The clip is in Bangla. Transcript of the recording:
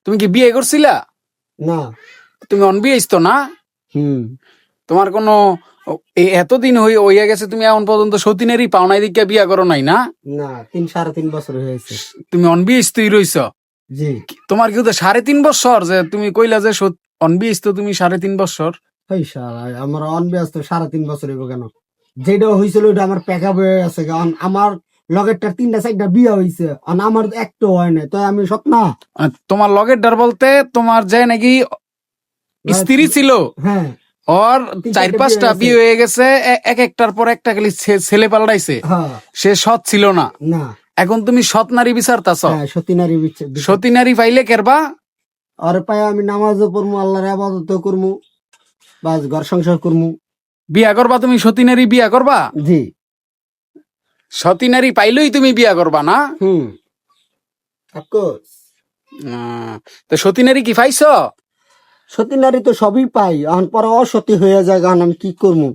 তুমি কি বিয়ে করছিলা? না। তুমি অনবিয়েছ তো না? হুম। তোমার কোনো এতদিন হইয়া গেছে, তুমি এখন পর্যন্ত সতীনেরই পাওনাই দিকে বিয়া করো নাই না? না, 3.5 বছর হয়েছে। তুমি অনবিয়েছ তুই রইছ? জি। তোমার কি 3.5 বছর যে তুমি কইলা যে অনবিয়েছ তো তুমি 3.5 বছর? আমার অনবিয়াস তো 3.5 বছর হইব কেন? যেটা হয়েছিল ওটা আমার প্যাকআপ হয়ে আছে। কারণ আমার লগেরটার 3টা 4টা বিয়া হয়েছে, আমার একটা হয় না, তো আমি সৎ না। তোমার লগের ডার বলতে তোমার যে নাকি স্ত্রী ছিল, হ্যাঁ, ওর 3-4টা 4-5টা বিয়ে হয়ে গেছে, এক একটার পর একটা খালি ছেলে পাল্টাইছে। হ্যাঁ। সে সৎ ছিল না। না। এখন তুমি সৎ নারী বিচারতাছ? হ্যাঁ, সতী নারী সতী নারী পাইলে কেরবা? আর পায় আমি নামাজও পড়মু, আল্লাহর ইবাদত করমু, বাস ঘর সংসার করমু। বিয়া করবা তুমি? সতী নারী বিয়া করবা? জি। সতী নারী পাইলেই তুমি বিয়া করবা না? হুম। অফকোর্স। তো সতী নারী কি পাইছ? সতী নারী তো সবই পাই, এখন পরে অসতী হয়ে যায়, কারণ আমি কি করবো।